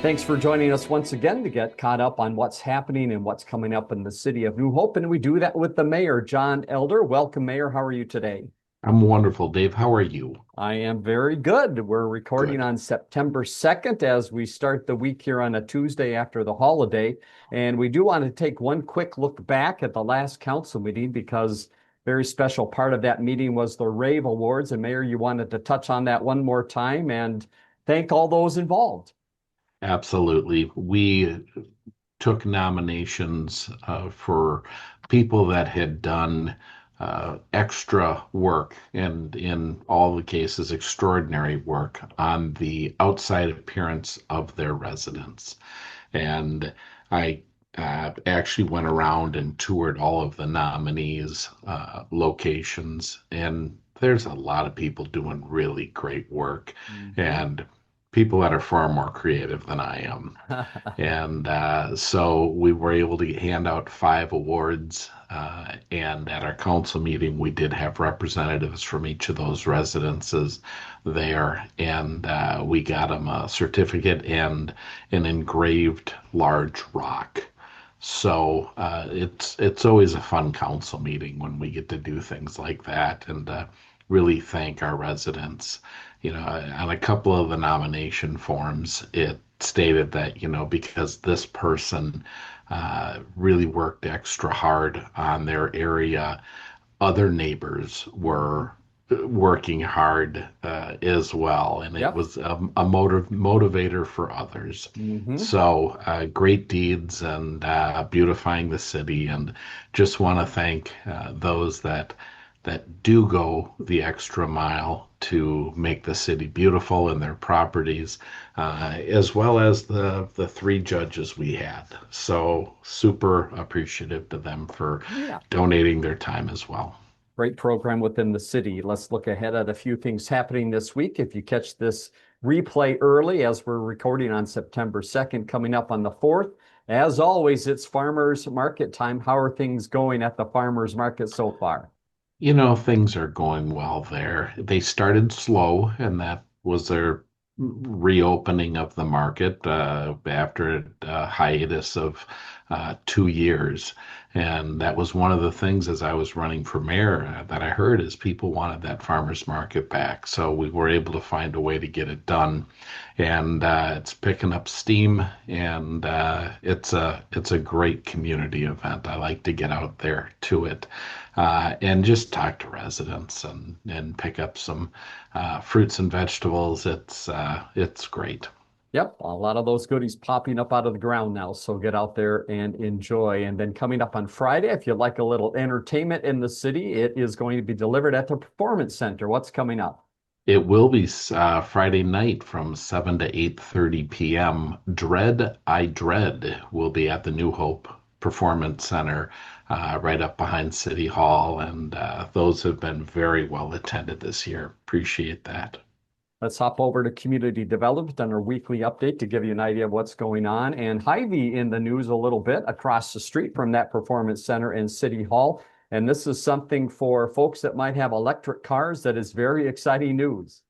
Thanks for joining us once again to get caught up on what's happening and what's coming up in the city of New Hope. And we do that with the mayor, John Elder. Welcome, Mayor. How are you today? I'm wonderful, Dave. How are you? I am very good. We're recording Good. on September 2nd as we start the week here on a Tuesday after the holiday. And we do want to take one quick look back at the last council meeting because very special part of that meeting was the Rave Awards. And Mayor, you wanted to touch on that one more time and thank all those involved. Absolutely. We took nominations for people that had done extra work and, in all the cases, extraordinary work on the outside appearance of their residence. And I actually went around and toured all of the nominees' locations, and there's a lot of people doing really great work Mhm. and people that are far more creative than I am. And so we were able to hand out 5 awards. And at our council meeting, we did have representatives from each of those residences there. And we got them a certificate and an engraved large rock. So it's always a fun council meeting when we get to do things like that and really thank our residents. On a couple of the nomination forms, it stated that, because this person really worked extra hard on their area, other neighbors Mhm. were working hard as well, and it Yep. was a motivator for others. Hmm. So great deeds and beautifying the city, and just want to thank those that do go the extra mile to make the city beautiful and their properties, as well as the 3 judges we had. So super appreciative to them for Yeah. donating their time as well. Great program within the city. Let's look ahead at a few things happening this week. If you catch this replay early, as we're recording on September 2nd, coming up on the 4th, as always, it's farmers market time. How are things going at the farmers market so far? Things are going well there. They started slow, and that was their reopening of the market after a hiatus of 2 years. And that was one of the things as I was running for mayor that I heard is people wanted that farmers market back. So we were able to find a way to get it done, and it's picking up steam, and it's a great community event. I like to get out there to it and just talk to residents and pick up some fruits and vegetables. It's great. Yep, a lot of those goodies popping up out of the ground now. So get out there and enjoy. And then coming up on Friday, if you like a little entertainment in the city, it is going to be delivered at the Performance Center. What's coming up? It will be Friday night from 7 to 8:30 p.m. Dread I Dread will be at the New Hope Performance Center right up behind City Hall, and those have been very well attended this year. Appreciate that. Let's hop over to community development on our weekly update to give you an idea of what's going on. And Hy-Vee in the news a little bit across the street from that performance center in City Hall. And this is something for folks that might have electric cars that is very exciting news.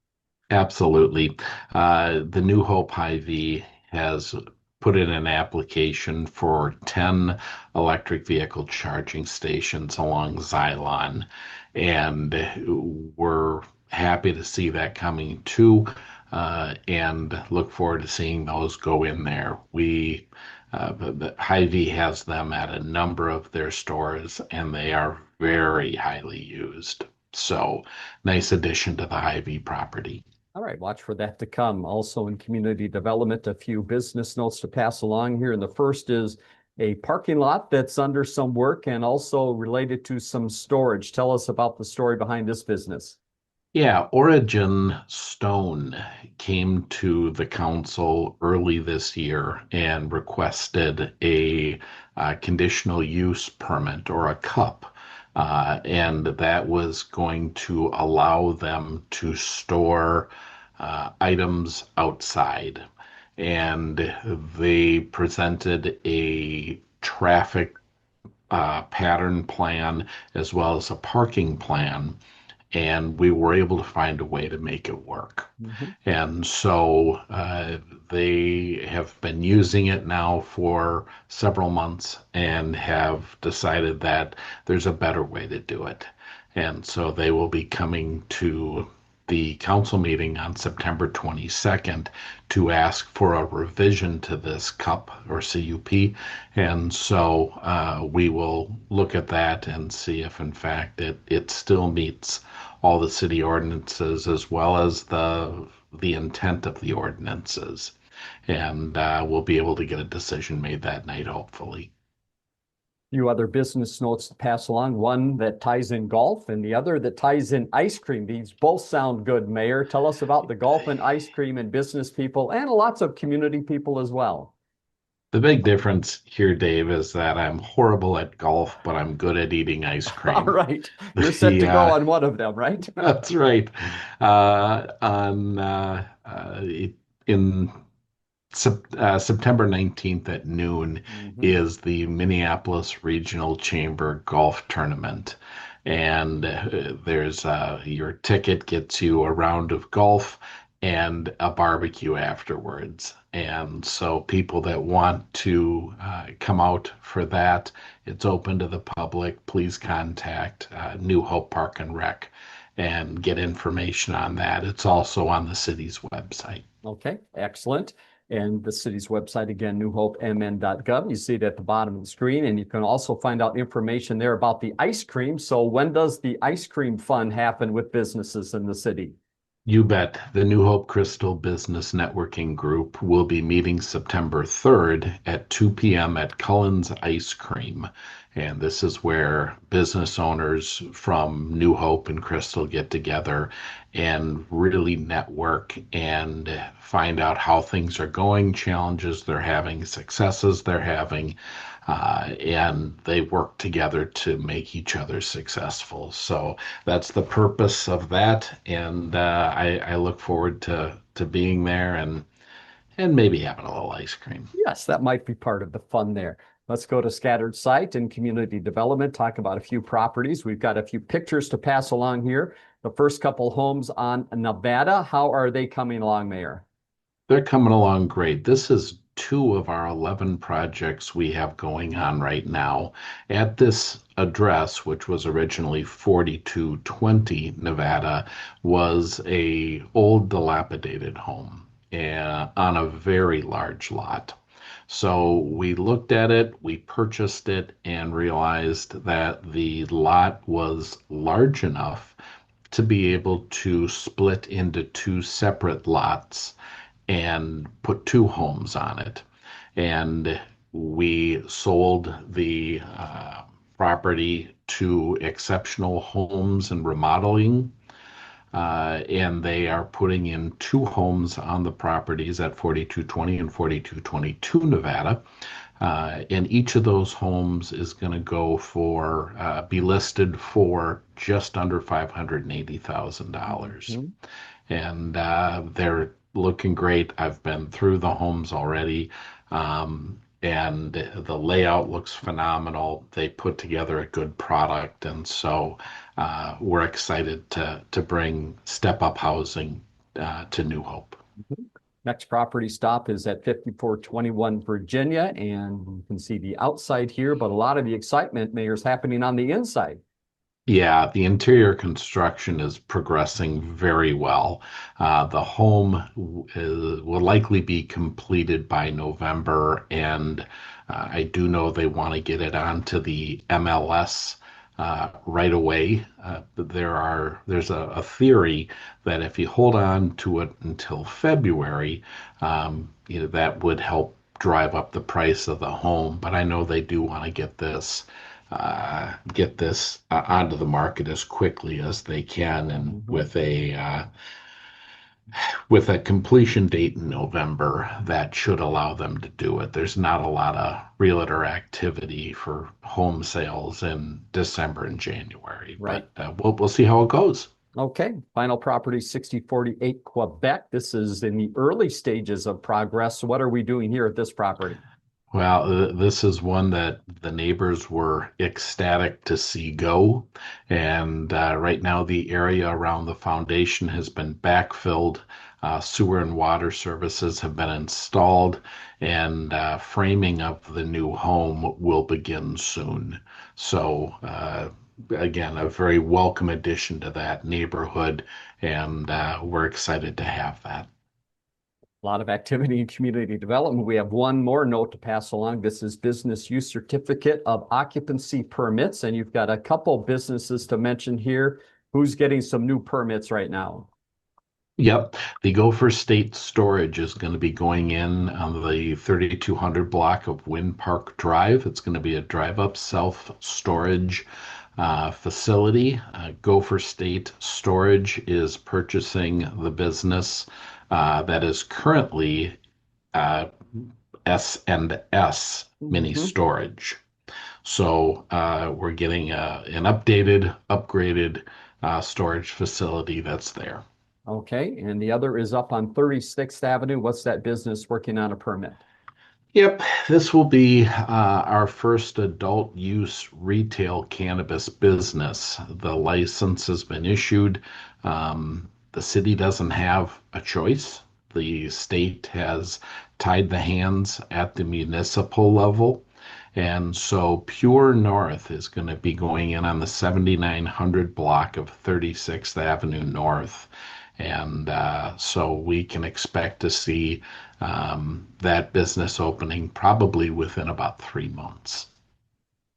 Absolutely. The New Hope Hy-Vee has put in an application for 10 electric vehicle charging stations along Xylon, and we're happy to see that coming too, and look forward to seeing those go in there. The Hy-Vee has them at a number of their stores, and they are very highly used. So, nice addition to the Hy-Vee property. All right, watch for that to come. Also in community development, a few business notes to pass along here. And the first is a parking lot that's under some work and also related to some storage. Tell us about the story behind this business. Yeah, Origin Stone came to the council early this year and requested a conditional use permit or a cup. And that was going to allow them to store items outside. And they presented a traffic pattern plan as well as a parking plan, and we were able to find a way to make it work. Mhm. And so they have been using it now for several months and have decided that there's a better way to do it. And so they will be coming to the council meeting on September 22nd to ask for a revision to this CUP or CUP. And so we will look at that and see if, in fact, it still meets all the city ordinances as well as the intent of the ordinances. And we'll be able to get a decision made that night, hopefully. Few other business notes to pass along, one that ties in golf and the other that ties in ice cream. These both sound good, Mayor. Tell us about the golf and ice cream and business people and lots of community people as well. The big difference here, Dave, is that I'm horrible at golf, but I'm good at eating ice All cream. right. You're set The to go on one of them, right? That's right. On in September 19th at noon Mhm. is the Minneapolis Regional Chamber Golf Tournament. And there's your ticket gets you a round of golf and a barbecue afterwards. And so people that want to come out for that, it's open to the public. Please contact New Hope Park and Rec and get information on that. It's also on the city's website. Okay, excellent. And the city's website, again, newhopemn.gov. You see it at the bottom of the screen, and you can also find out information there about the ice cream. So when does the ice cream fun happen with businesses in the city? You bet. The New Hope Crystal Business Networking Group will be meeting September 3rd at 2 p.m. at Cullen's Ice Cream. And this is where business owners from New Hope and Crystal get together and really network and find out how things are going, challenges they're having, successes they're having, and they work together to make each other successful. So that's the purpose of that, and I look forward to being there and maybe having a little ice cream. Yes, that might be part of the fun there. Let's go to scattered site and community development, talk about a few properties. We've got a few pictures to pass along here. The first couple homes on Nevada, how are they coming along, Mayor? They're coming along great. This is two of our 11 projects we have going on right now at this address, which was originally 4220 Nevada, was a old dilapidated home on a very large lot. So we looked at it, we purchased it, and realized that the lot was large enough to be able to split into two separate lots and put two homes on it. And we sold the property to Exceptional Homes and Remodeling. And they are putting in two homes on the properties at 4220 and 4222 Nevada. And each of those homes is going to go for, be listed for just under $580,000. Mhm. And they're looking great. I've been through the homes already. And the layout looks phenomenal. They put together a good product. And so we're excited to bring step up housing to New Hope. Next property stop is at 5421 Virginia, and you can see the outside here, but a lot of the excitement, Mayor, is happening on the inside. Yeah, the interior construction is progressing very well. The home will likely be completed by November, and I do know they want to get it onto the MLS right away. There's a theory that if you hold on to it until February, that would help drive up the price of the home. But I know they do want to get this onto the market as quickly as they can, and Mhm. with a completion date in November, that should allow them to do it. There's not a lot of realtor activity for home sales in December and January, Right. but we'll see how it goes. Okay, final property 6048 Quebec. This is in the early stages of progress. So what are we doing here at this property? Well, this is one that the neighbors were ecstatic to see go. And right now, the area around the foundation has been backfilled. Sewer and water services have been installed, and framing of the new home will begin soon. So, again, a very welcome addition to that neighborhood, and we're excited to have that. A lot of activity in community development. We have one more note to pass along. This is business use certificate of occupancy permits, and you've got a couple businesses to mention here. Who's getting some new permits right now? Yep, the Gopher State Storage is going to be going in on the 3200 block of Wind Park Drive. It's going to be a drive-up self-storage facility. Gopher State Storage is purchasing the business that is currently uh, S&S Mini Mhm. Storage. So we're getting an updated, upgraded storage facility that's there. Okay, and the other is up on 36th Avenue. What's that business working on a permit? Yep, this will be our first adult use retail cannabis business. The license has been issued. The city doesn't have a choice. The state has tied the hands at the municipal level. And so Pure North is going to be going in on the 7900 block of 36th Avenue North. And so we can expect to see that business opening probably within about 3 months.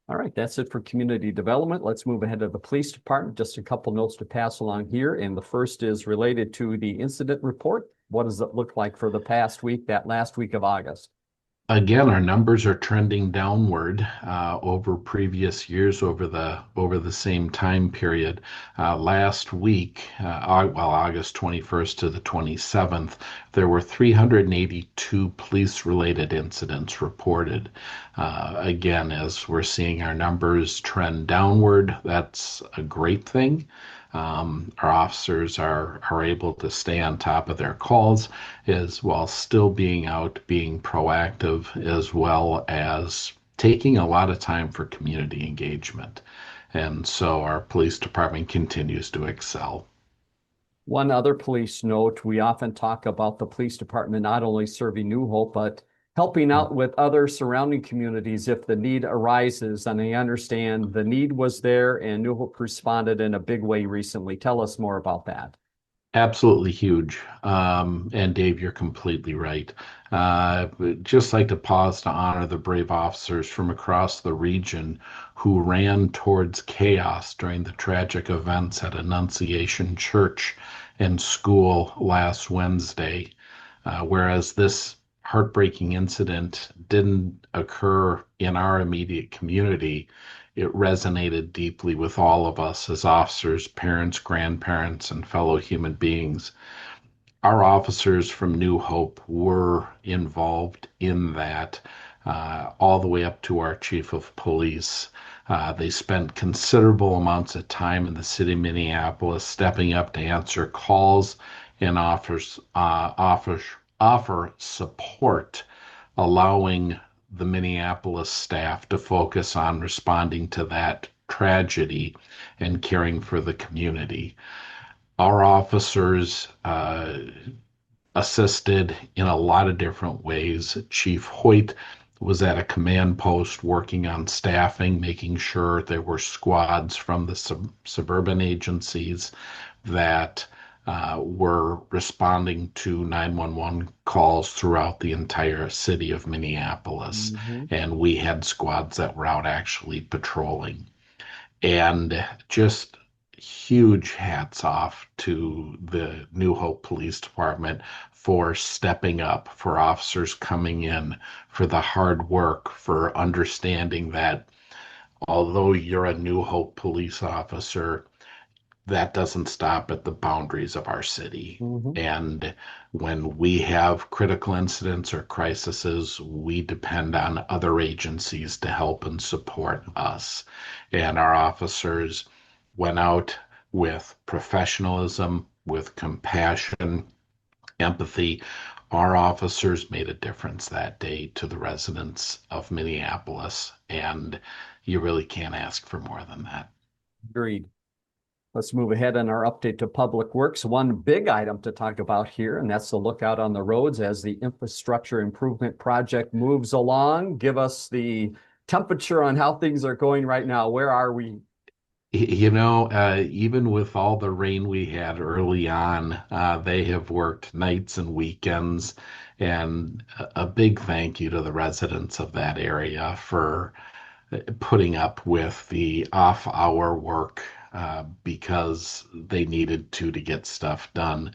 All right, that's it for community development. Let's move ahead to the police department. Just a couple notes to pass along here. And the first is related to the incident report. What does it look like for the past week, that last week of August? Again, our numbers are trending downward over previous years over the same time period. Last week, August 21st to the 27th, there were 382 police-related incidents reported. Again, as we're seeing our numbers trend downward, that's a great thing. Our officers are able to stay on top of their calls as while still being out, being proactive, as well as taking a lot of time for community engagement. And so our police department continues to excel. One other police note, we often talk about the police department not only serving New Hope, but helping out with other surrounding communities if the need arises. And I understand the need was there and New Hope responded in a big way recently. Tell us more about that. Absolutely huge. And Dave, you're completely right. Just like to pause to honor the brave officers from across the region who ran towards chaos during the tragic events at Annunciation Church and School last Wednesday. Whereas this heartbreaking incident didn't occur in our immediate community, it resonated deeply with all of us as officers, parents, grandparents, and fellow human beings. Our officers from New Hope were involved in that, all the way up to our chief of police. They spent considerable amounts of time in the city of Minneapolis, stepping up to answer calls and offer support, allowing the Minneapolis staff to focus on responding to that tragedy and caring for the community. Our officers assisted in a lot of different ways. Chief Hoyt was at a command post working on staffing, making sure there were squads from the suburban agencies that were responding to 911 calls throughout the entire city of Minneapolis. Mhm. And we had squads that were out actually patrolling. And just huge hats off to the New Hope Police Department for stepping up, for officers coming in, for the hard work, for understanding that although you're a New Hope police officer, that doesn't stop at the boundaries of our city. Mhm. And when we have critical incidents or crises, we depend on other agencies to help and support us. And our officers went out with professionalism, with compassion, empathy, our officers made a difference that day to the residents of Minneapolis, and you really can't ask for more than that. Agreed. Let's move ahead on our update to Public Works. One big item to talk about here, and that's the lookout on the roads as the infrastructure improvement project moves along. Give us the temperature on how things are going right now. Where are we? Even with all the rain we had early on, they have worked nights and weekends. And a big thank you to the residents of that area for putting up with the off-hour work because they needed to get stuff done.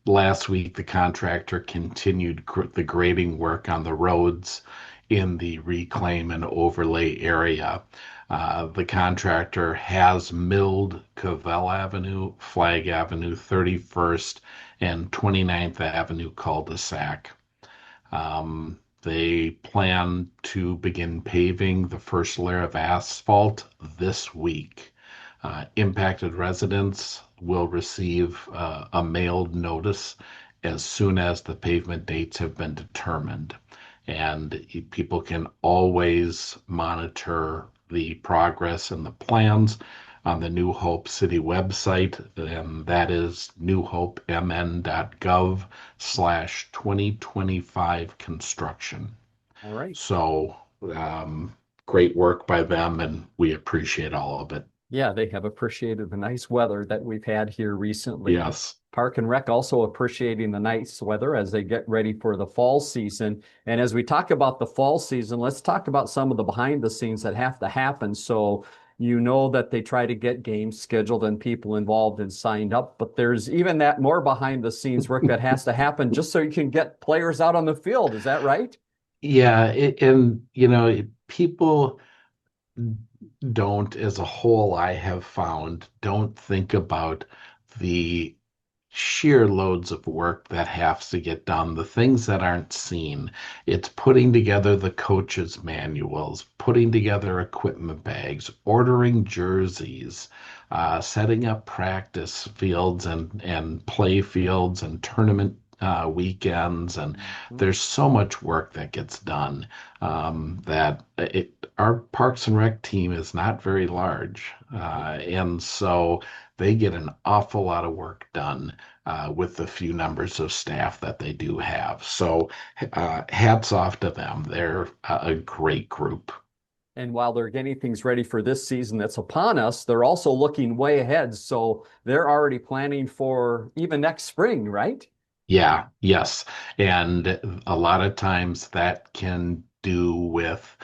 Last week, the contractor continued the grading work on the roads in the reclaim and overlay area. The contractor has milled Cavell Avenue, Flag Avenue, 31st, and 29th Avenue cul-de-sac. They plan to begin paving the first layer of asphalt this week. Impacted residents will receive a mailed notice as soon as the pavement dates have been determined. And people can always monitor the progress and the plans on the New Hope City website, and that is newhopemn.gov/2025 construction. All right. So, great work by them, and we appreciate all of it. Yeah, they have appreciated the nice weather that we've had here recently. Yes. Park and Rec also appreciating the nice weather as they get ready for the fall season. And as we talk about the fall season, let's talk about some of the behind the scenes that have to happen. So you know that they try to get games scheduled and people involved and signed up, but there's even that more behind the scenes work that has to happen just so you can get players out on the field. Is that right? Yeah, people don't, as a whole, I have found, don't think about the sheer loads of work that has to get done, the things that aren't seen. It's putting together the coaches' manuals, putting together equipment bags, ordering jerseys, setting up practice fields and play fields and tournament weekends. And there's so much work that gets done that our Parks and Rec team is not very large. And so they get an awful lot of work done with the few numbers of staff that they do have. So hats off to them. They're a great group. And while they're getting things ready for this season that's upon us, they're also looking way ahead. So they're already planning for even next spring, right? Yeah, yes. And a lot of times that can do with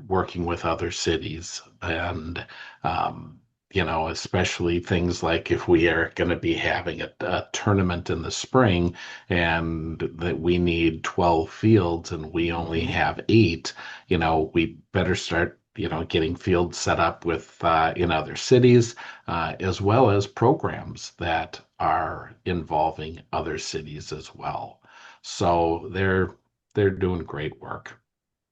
working with other cities. And, especially things like if we are going to be having a tournament in the spring and that we need 12 fields and we only have eight, we better start getting fields set up with in other cities, as well as programs that are involving other cities as well. So they're doing great work.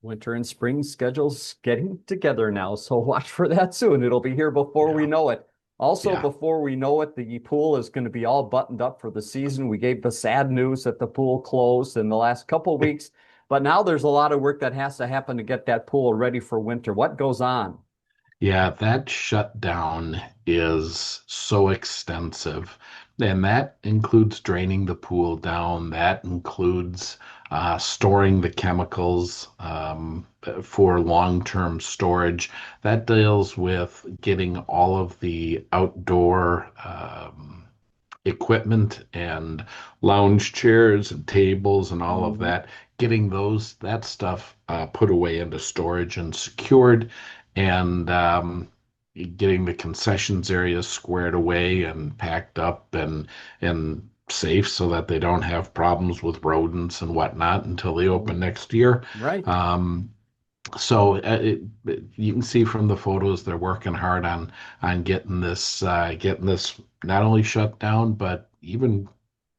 Winter and spring schedules getting together now. So watch for that soon. It'll be here before we Yeah, know it. Also, yeah, before we know it, the pool is going to be all buttoned up for the season. We gave the sad news that the pool closed in the last couple of weeks, but now there's a lot of work that has to happen to get that pool ready for winter. What goes on? yeah. That shutdown is so extensive, and that includes draining the pool down. That includes storing the chemicals for long-term storage. That deals with getting all of the outdoor equipment and lounge chairs and tables and all of Mhm. that, getting that stuff put away into storage and secured, and getting the concessions areas squared away and packed up and safe so that they don't have problems with rodents and whatnot until they open next year. Right. Um, so you can see from the photos they're working hard on getting this not only shut down but even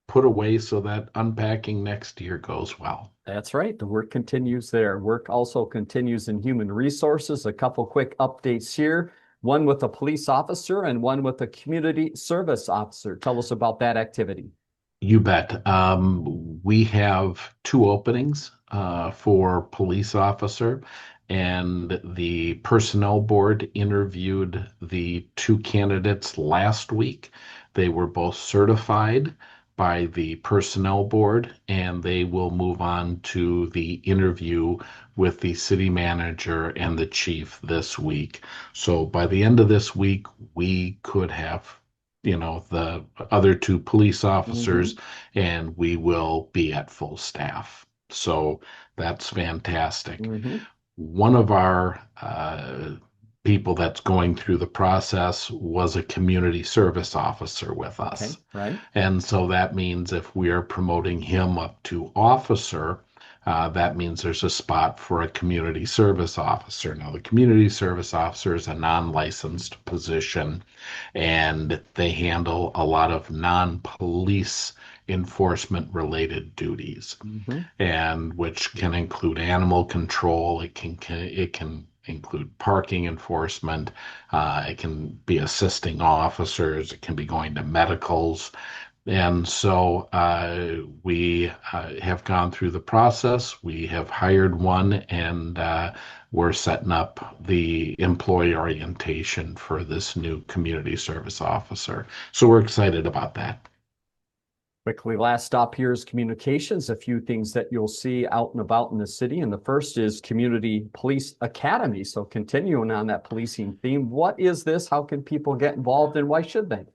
put away so that unpacking next year goes well. That's right. The work continues there. Work also continues in human resources. A couple quick updates here. One with a police officer and one with a community service officer. Tell us about that activity. You bet. We have two openings for police officer, and the personnel board interviewed the two candidates last week. They were both certified by the personnel board, and they will move on to the interview with the city manager and the chief this week. So by the end of this week, we could have, the other two police Hmm. officers, and we will be at full staff. So that's fantastic. Hmm. One of our people that's going through the process was a community service officer with Okay, us. right. And so that means if we are promoting him up to officer, that means there's a spot for a community service officer. Now, the community service officer is a non licensed position, and they handle a lot of non police enforcement related duties, Hmm. and which can include animal control. It can include parking enforcement. It can be assisting officers. It can be going to medicals. And so we have gone through the process. We have hired one, and we're setting up the employee orientation for this new community service officer. So we're excited about that. Quickly, last stop here is communications. A few things that you'll see out and about in the city. And the first is Community Police Academy. So continuing on that policing theme, what is this? How can people get involved and why should they?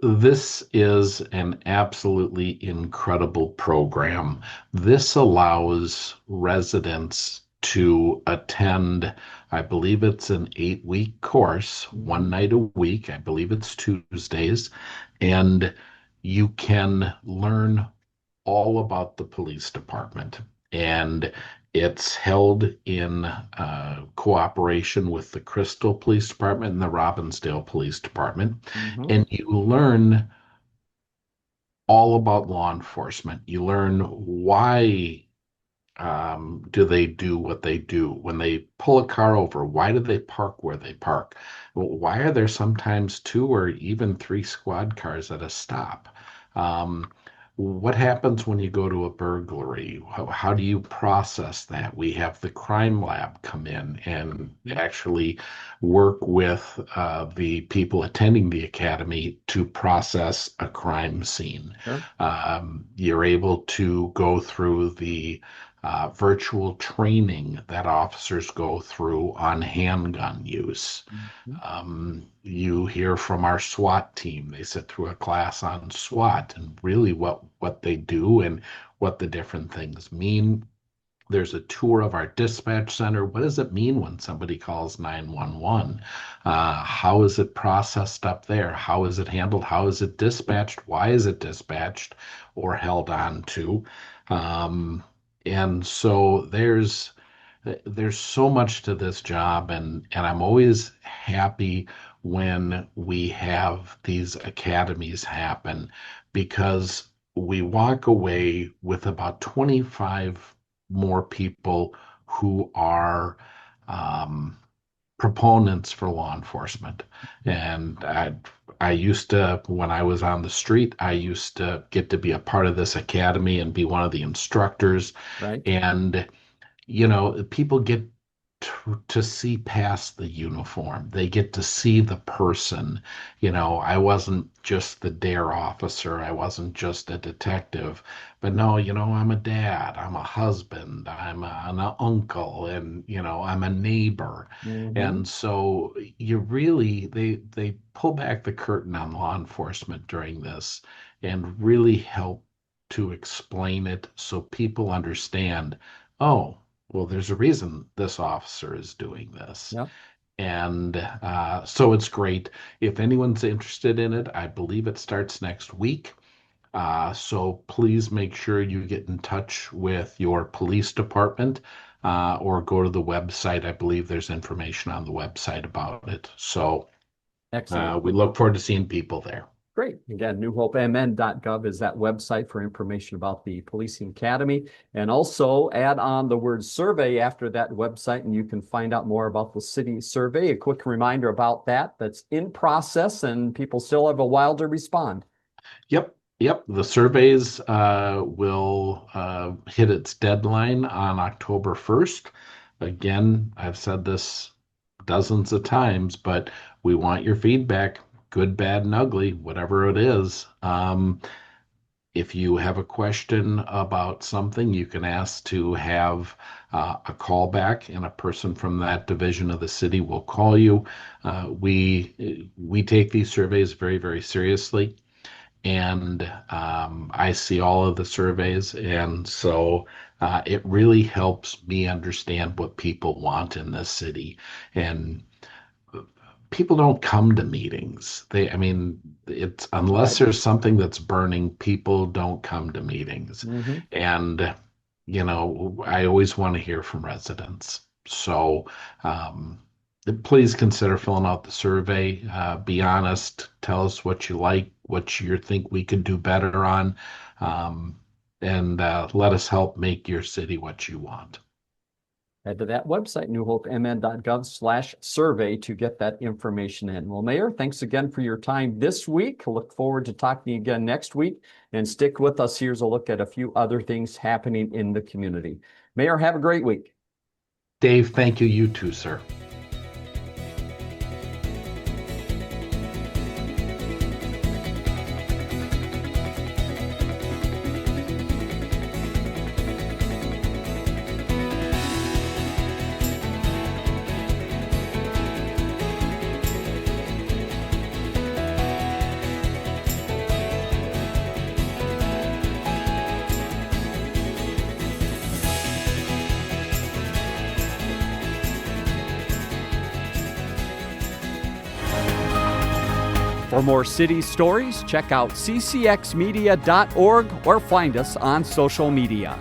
This is an absolutely incredible program. This allows residents to attend, I believe it's an 8-week course, one Mhm. night a week. I believe it's Tuesdays. And you can learn all about the police department. And it's held in cooperation with the Crystal Police Department and the Robbinsdale Police Department. Mhm. And you learn all about law enforcement. You learn why do they do what they do? When they pull a car over, why do they park where they park? Why are there sometimes two or even three squad cars at a stop? Um, what happens when you go to a burglary? How do you process that? We have the crime lab come in and Mhm. actually work with the people attending the academy to process a crime scene. Sure. You're able to go through the virtual training that officers go through on handgun use. Mhm. You hear from our SWAT team. They sit through a class on SWAT and really what they do and what the different things mean. There's a tour of our dispatch center. What does it mean when somebody calls 911? How is it processed up there? How is it handled? How is it dispatched? Why is it dispatched or held on to? Um, and so there's so much to this job, and I'm always happy when we have these academies happen because we walk away with about 25 more people who are um, proponents for law enforcement. And I used to, when I was on the street, I used to get to be a part of this academy and be one of the instructors. Right. And people get to see past the uniform. They get to see the person. I wasn't just the dare officer. I wasn't just a detective. But no, I'm a dad. I'm a husband. I'm an uncle. And, I'm a neighbor. Hmm. And so they pull back the curtain on law enforcement during this and really help to explain it so people understand, oh, well, there's a reason this officer is doing this. Yep. And so it's great. If anyone's interested in it, I believe it starts next week. So please make sure you get in touch with your police department or go to the website. I believe there's information on the website about it. So Excellent. we look forward to seeing people there. Great. Again, newhopemn.gov is that website for information about the Policing Academy. And also add on the word survey after that website, and you can find out more about the city survey. A quick reminder about that, that's in process, and people still have a while to respond. Yep. Yep, the surveys will hit its deadline on October 1st. Again, I've said this dozens of times, but we want your feedback, good, bad, and ugly, whatever it is. If you have a question about something, you can ask to have a callback, and a person from that division of the city will call you. We take these surveys very, very seriously, and I see all of the surveys, and so it really helps me understand what people want in this city. And people don't come to meetings. I mean, it's unless Right. there's something that's burning, people don't come to meetings. Hmm. And, I always want to hear from residents. So, please consider filling out the survey. Be honest. Tell us what you like, what you think we could do better on, um, and let us help make your city what you want. Head to that website, newhopemn.gov/survey to get that information in. Well, Mayor, thanks again for your time this week. Look forward to talking again next week, and stick with us. Here's a look at a few other things happening in the community. Mayor, have a great week. Dave, thank you. You too, sir. For more city stories, check out ccxmedia.org or find us on social media.